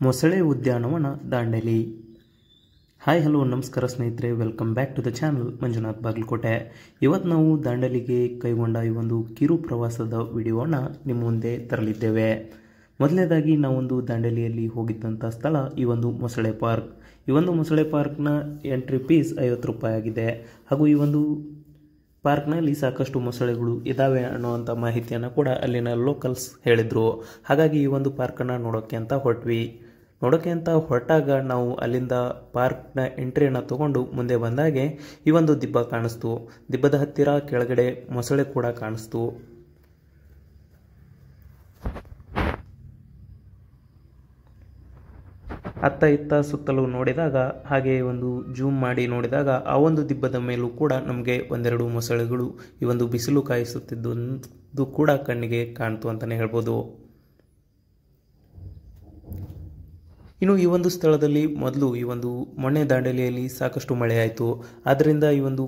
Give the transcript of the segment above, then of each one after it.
ಮೊಸಳೆ ಉದ್ಯಾನವನ Dandeli. Hi hello ನಮಸ್ಕಾರ ಸ್ನೇಹಿತರೆ, welcome back to the channel Manjunath Bagalkot. ಇವತ್ತು ನಾವು ದಾಂಡೇಲಿಗೆ ಕೈಗೊಂಡ ಈ ಒಂದು ಕಿರು ಪ್ರವಾಸದ ವಿಡಿಯೋನ ನಿಮ್ಮ ಮುಂದೆ ತರಲಿದ್ದೇವೆ. ಮೊದಲನೇದಾಗಿ ನಾವೊಂದು ದಾಂಡೇಲಿಯಲ್ಲಿ ಹೋಗಿದ್ದಂಥ ಸ್ಥಳ ಈ ಒಂದು ಮೊಸಳೆ ಪಾರ್ಕ್. ಈ ಒಂದು ಮೊಸಳೆ ಪಾರ್ಕ್ನ ಎಂಟ್ರಿ ಫೀಸ್ 50 ರೂಪಾಯಿ ಆಗಿದೆ. ಹಾಗೂ ಈ ಒಂದು ಪಾರ್ಕ್ನಲ್ಲಿ ಸಾಕಷ್ಟು ಮೊಸಳೆಗಳು ಇದ್ದಾವೆ ಅನ್ನುವಂಥ ಮಾಹಿತಿಯನ್ನು ಕೂಡ ಅಲ್ಲಿನ ಲೋಕಲ್ಸ್ ಹೇಳಿದರು. ಹಾಗಾಗಿ ಈ ಒಂದು ಪಾರ್ಕನ್ನು ನೋಡೋಕ್ಕೆ ಅಂತ ಹೊರಟಾಗ ನಾವು ಅಲ್ಲಿಂದ ಪಾರ್ಕ್ನ ಎಂಟ್ರಿಯನ್ನು ತಗೊಂಡು ಮುಂದೆ ಬಂದಾಗೆ ಈ ಒಂದು ದಿಬ್ಬ ಕಾಣಿಸ್ತು. ದಿಬ್ಬದ ಹತ್ತಿರ ಕೆಳಗಡೆ ಮೊಸಳೆ ಕೂಡ ಕಾಣಿಸ್ತು. ಅತ್ತ ಇತ್ತ ಸುತ್ತಲೂ ನೋಡಿದಾಗ, ಹಾಗೆ ಒಂದು ಜೂಮ್ ಮಾಡಿ ನೋಡಿದಾಗ ಆ ಒಂದು ದಿಬ್ಬದ ಮೇಲೂ ಕೂಡ ನಮಗೆ ಒಂದೆರಡು ಮೊಸಳೆಗಳು ಈ ಒಂದು ಬಿಸಿಲು ಕಾಯಿಸುತ್ತಿದ್ದು ಕೂಡ ಕಣ್ಣಿಗೆ ಕಾಣ್ತು ಅಂತಲೇ ಹೇಳ್ಬೋದು. ಇನ್ನು ಈ ಒಂದು ಸ್ಥಳದಲ್ಲಿ ಮೊದಲು ಈ ಒಂದು ಮೊನ್ನೆ ದಾಂಡೇಲಿಯಲ್ಲಿ ಸಾಕಷ್ಟು ಮಳೆ ಆಯಿತು. ಆದ್ದರಿಂದ ಈ ಒಂದು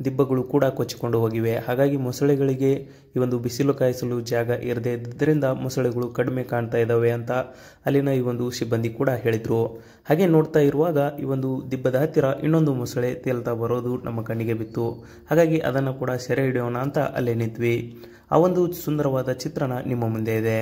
ದಿಬ್ಬಗಳು ಕೂಡ ಕೊಚ್ಚಿಕೊಂಡು ಹೋಗಿವೆ. ಹಾಗಾಗಿ ಮೊಸಳೆಗಳಿಗೆ ಈ ಒಂದು ಬಿಸಿಲು ಕಾಯಿಸಲು ಜಾಗ ಇರದೇ ಇದ್ದರಿಂದ ಮೊಸಳೆಗಳು ಕಡಿಮೆ ಕಾಣ್ತಾ ಇದ್ದಾವೆ ಅಂತ ಅಲ್ಲಿನ ಈ ಒಂದು ಸಿಬ್ಬಂದಿ ಕೂಡ ಹೇಳಿದರು. ಹಾಗೆ ನೋಡ್ತಾ ಇರುವಾಗ ಈ ಒಂದು ದಿಬ್ಬದ ಹತ್ತಿರ ಇನ್ನೊಂದು ಮೊಸಳೆ ತೇಲ್ತಾ ಬರೋದು ನಮ್ಮ ಕಣ್ಣಿಗೆ ಬಿತ್ತು. ಹಾಗಾಗಿ ಅದನ್ನು ಕೂಡ ಸೆರೆ ಹಿಡಿಯೋಣ ಅಂತ ಅಲ್ಲೇ ನಿಂತ್ವಿ. ಆ ಒಂದು ಸುಂದರವಾದ ಚಿತ್ರಣ ನಿಮ್ಮ ಮುಂದೆ ಇದೆ.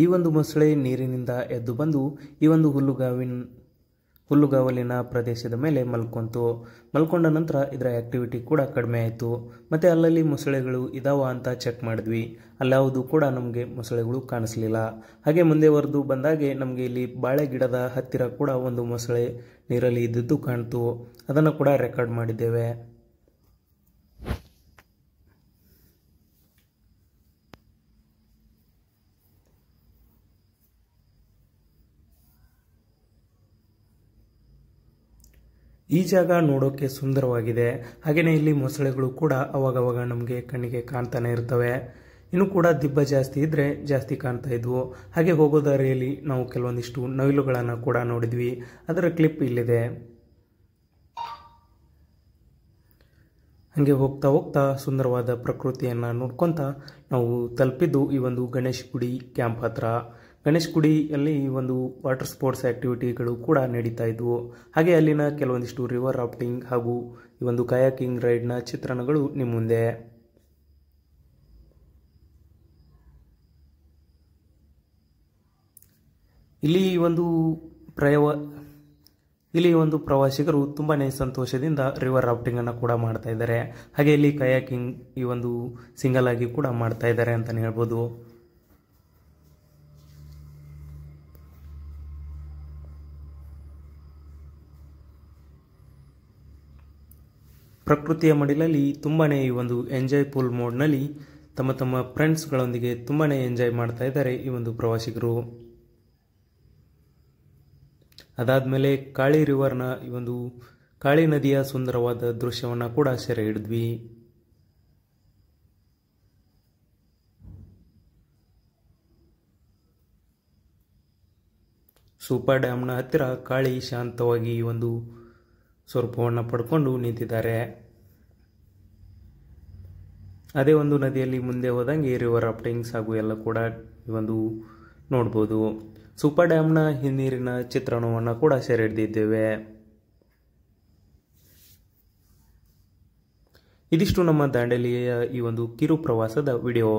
ಈ ಒಂದು ಮೊಸಳೆ ನೀರಿನಿಂದ ಎದ್ದು ಬಂದು ಈ ಒಂದು ಹುಲ್ಲುಗಾವಲಿನ ಪ್ರದೇಶದ ಮೇಲೆ ಮಲ್ಕೊಂಡ ನಂತರ ಇದರ ಆಕ್ಟಿವಿಟಿ ಕೂಡ ಕಡಿಮೆ ಆಯಿತು. ಮತ್ತು ಅಲ್ಲಲ್ಲಿ ಮೊಸಳೆಗಳು ಇದಾವ ಅಂತ ಚೆಕ್ ಮಾಡಿದ್ವಿ. ಅಲ್ಲಾವುದು ಕೂಡ ನಮಗೆ ಮೊಸಳೆಗಳು ಕಾಣಿಸ್ಲಿಲ್ಲ. ಹಾಗೆ ಮುಂದೆ ವರೆದು ಬಂದಾಗೆ ನಮಗೆ ಇಲ್ಲಿ ಬಾಳೆ ಗಿಡದ ಹತ್ತಿರ ಕೂಡ ಒಂದು ಮೊಸಳೆ ನೀರಲ್ಲಿ ಇದ್ದಿದ್ದು ಕಾಣ್ತು. ಅದನ್ನು ಕೂಡ ರೆಕಾರ್ಡ್ ಮಾಡಿದ್ದೇವೆ. ಈ ಜಾಗ ನೋಡೋಕೆ ಸುಂದರವಾಗಿದೆ. ಹಾಗೆಯೇ ಇಲ್ಲಿ ಮೊಸಳೆಗಳು ಕೂಡ ಅವಾಗವಾಗ ನಮಗೆ ಕಣ್ಣಿಗೆ ಕಾಣ್ತಾನೆ ಇರ್ತವೆ. ಇನ್ನು ಕೂಡ ದಿಬ್ಬ ಜಾಸ್ತಿ ಇದ್ದರೆ ಜಾಸ್ತಿ ಕಾಣ್ತಾ ಇದ್ವು. ಹಾಗೆ ಹೋಗೋ ದಾರಿಯಲ್ಲಿ ನಾವು ಕೆಲವೊಂದಿಷ್ಟು ನವಿಲುಗಳನ್ನು ಕೂಡ ನೋಡಿದ್ವಿ. ಅದರ ಕ್ಲಿಪ್ ಇಲ್ಲಿದೆ. ಹಾಗೆ ಹೋಗ್ತಾ ಹೋಗ್ತಾ ಸುಂದರವಾದ ಪ್ರಕೃತಿಯನ್ನು ನೋಡ್ಕೊತ ನಾವು ತಲುಪಿದ್ದು ಈ ಒಂದು ಗಣೇಶ್ ಗುಡಿ ಕ್ಯಾಂಪ್ ಹತ್ರ. ಗಣೇಶ್ ಗುಡಿಯಲ್ಲಿ ಈ ಒಂದು ವಾಟರ್ ಸ್ಪೋರ್ಟ್ಸ್ ಆಕ್ಟಿವಿಟಿಗಳು ಕೂಡ ನಡೀತಾ ಇದ್ವು. ಹಾಗೆ ಅಲ್ಲಿನ ಕೆಲವೊಂದಿಷ್ಟು ರಿವರ್ ರಾಫ್ಟಿಂಗ್ ಹಾಗೂ ಈ ಒಂದು ಕಯಾಕಿಂಗ್ ರೈಡ್ನ ಚಿತ್ರಣಗಳು ನಿಮ್ಮ ಮುಂದೆ. ಇಲ್ಲಿ ಒಂದು ಪ್ರವಾಸಿಗರು ತುಂಬಾನೇ ಸಂತೋಷದಿಂದ ರಿವರ್ ರಾಫ್ಟಿಂಗ್ ಅನ್ನು ಕೂಡ ಮಾಡ್ತಾ ಇದ್ದಾರೆ. ಹಾಗೆ ಇಲ್ಲಿ ಕಯಾಕಿಂಗ್ ಈ ಒಂದು ಸಿಂಗಲ್ ಆಗಿ ಕೂಡ ಮಾಡ್ತಾ ಇದ್ದಾರೆ ಅಂತಾನೆ ಹೇಳ್ಬೋದು. ಪ್ರಕೃತಿಯ ಮಡಿಲಲ್ಲಿ ತುಂಬಾನೇ ಈ ಒಂದು ಎಂಜಾಯ್ ಫುಲ್ ಮೋಡ್ನಲ್ಲಿ ತಮ್ಮ ಫ್ರೆಂಡ್ಸ್ಗಳೊಂದಿಗೆ ತುಂಬಾನೇ ಎಂಜಾಯ್ ಮಾಡ್ತಾ ಇದ್ದಾರೆ ಈ ಒಂದು ಪ್ರವಾಸಿಗರು. ಅದಾದ್ಮೇಲೆ ಕಾಳಿ ರಿವರ್ನ ಈ ಒಂದು ಕಾಳಿ ನದಿಯ ಸುಂದರವಾದ ದೃಶ್ಯವನ್ನು ಕೂಡ ಸೆರೆ ಹಿಡಿದ್ವಿ. ಸೂಪರ್ ಡ್ಯಾಮ್ನ ಹತ್ತಿರ ಕಾಳಿ ಶಾಂತವಾಗಿ ಒಂದು ಸ್ವರೂಪವನ್ನು ಪಡ್ಕೊಂಡು ನಿಂತಿದ್ದಾರೆ. ಅದೇ ಒಂದು ನದಿಯಲ್ಲಿ ಮುಂದೆ ಹೋದಂಗೆ ರಿವರ್ ರಾಫ್ಟಿಂಗ್ಸ್ ಹಾಗೂ ಎಲ್ಲ ಕೂಡ ಈ ಒಂದು ನೋಡ್ಬೋದು. ಸೂಪರ್ ಡ್ಯಾಮ್ನ ಹಿನ್ನೀರಿನ ಚಿತ್ರಣವನ್ನು ಕೂಡ ಸೆರೆ ಹಿಡಿದಿದ್ದೇವೆ. ಇದಿಷ್ಟು ನಮ್ಮ ದಾಂಡೇಲಿಯ ಈ ಒಂದು ಕಿರು ಪ್ರವಾಸದ ವಿಡಿಯೋ.